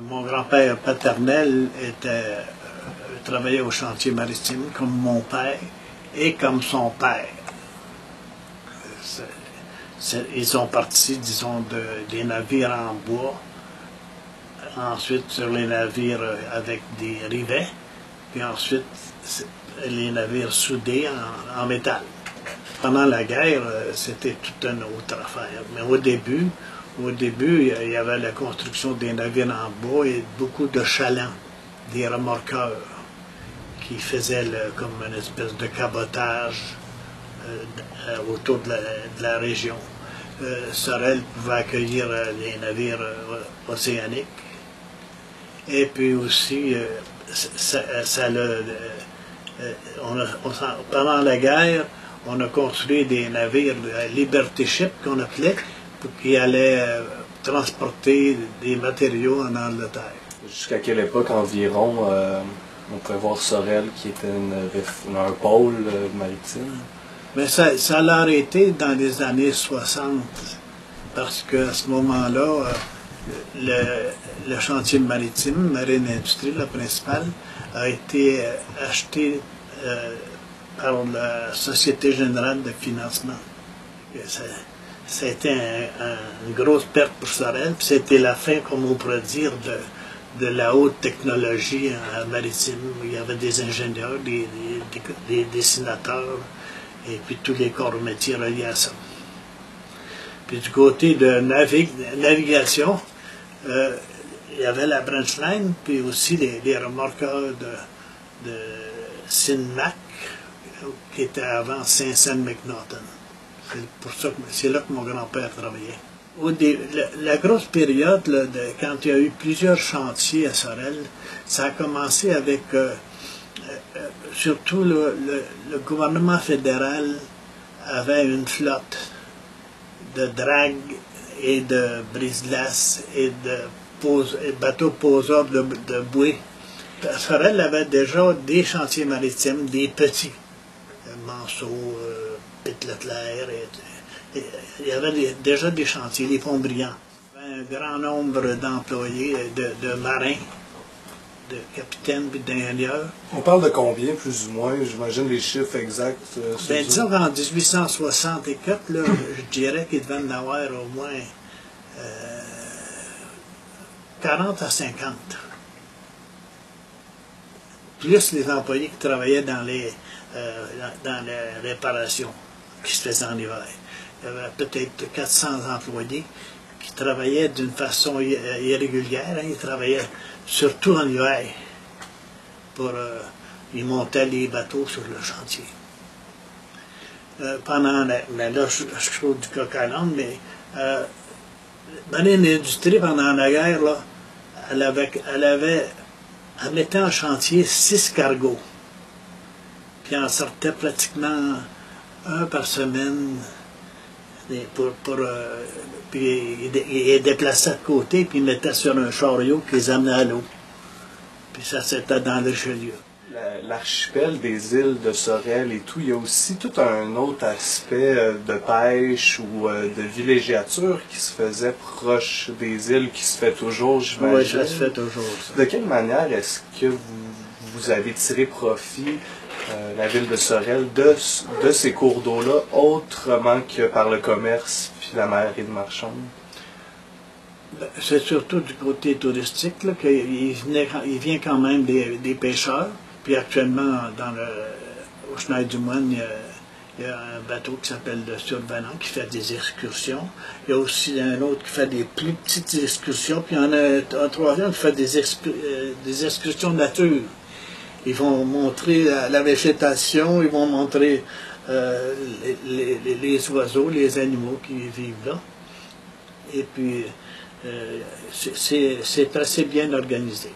Mon grand-père paternel travaillait au chantier maritime comme mon père et comme son père. Ils sont partis, disons, des navires en bois, ensuite sur les navires avec des rivets, puis ensuite les navires soudés en métal. Pendant la guerre, c'était toute une autre affaire. Mais au début, il y avait la construction des navires en bois et beaucoup de chalands, des remorqueurs, qui faisaient comme une espèce de cabotage autour de la région. Sorel pouvait accueillir les navires océaniques. Et puis aussi, pendant la guerre, on a construit des navires de Liberty Ship qu'on appelait, qui allaient transporter des matériaux en Angleterre. Jusqu'à quelle époque environ on pourrait voir Sorel qui était un pôle maritime? Mais ça l'a arrêté dans les années 60, parce qu'à ce moment-là, le chantier maritime, Marine Industrie, la principale, a été acheté par la Société Générale de Financement. Ça a été une grosse perte pour Sorel, puis c'était la fin, comme on pourrait dire, de la haute technologie maritime. Il y avait des ingénieurs, des dessinateurs, et puis tous les corps de métier reliés à ça. Puis du côté de navigation, il y avait la Branch Line, puis aussi les remorqueurs de Sinmac, qui était avant Saint-Saëns-Macnaughton. C'est là que mon grand-père travaillait. La grosse période, quand il y a eu plusieurs chantiers à Sorel, ça a commencé avec, surtout le gouvernement fédéral avait une flotte de dragues et de brise-glace et de bateaux poseurs de bouées. Sorel avait déjà des chantiers maritimes, des petits, Manceau, Pitt-Leclerc, il y avait déjà des chantiers, les ponts brillants. Un grand nombre d'employés, de marins, de capitaines et d'ingénieurs. On parle de combien, plus ou moins? J'imagine les chiffres exacts. Disons qu'en 1864, là, je dirais qu'il devait en avoir au moins 40 à 50. Plus les employés qui travaillaient dans les réparations qui se faisaient en hiver. Il y avait peut-être 400 employés qui travaillaient d'une façon irrégulière. Ils travaillaient surtout en hiver. Ils montaient les bateaux sur le chantier. Mais là, je trouve du coq à l'âne, mais Marine Industrie, pendant la guerre, là, elle mettait en chantier 6 cargos. Puis en sortait pratiquement un par semaine. Puis il déplaçait de côté, puis il mettait sur un chariot qui les amenait à l'eau. Puis ça, c'était dans le Richelieu. L'archipel des îles de Sorel et tout, il y a aussi tout un autre aspect de pêche ou de villégiature qui se faisait proche des îles, qui se fait toujours, j'imagine. Oui, ça se fait toujours. Ça. De quelle manière est-ce que vous avez tiré profit, la ville de Sorel, de ces cours d'eau-là, autrement que par le commerce puis la marine marchande? C'est surtout du côté touristique qu'il vient quand même des pêcheurs. Puis actuellement, au Chenal du Moine, il y a un bateau qui s'appelle le Survenant qui fait des excursions. Il y a aussi un autre qui fait des plus petites excursions. Puis il y en a un troisième qui fait des excursions de nature. Ils vont montrer la végétation, ils vont montrer les oiseaux, les animaux qui vivent là. Et puis, c'est assez bien organisé.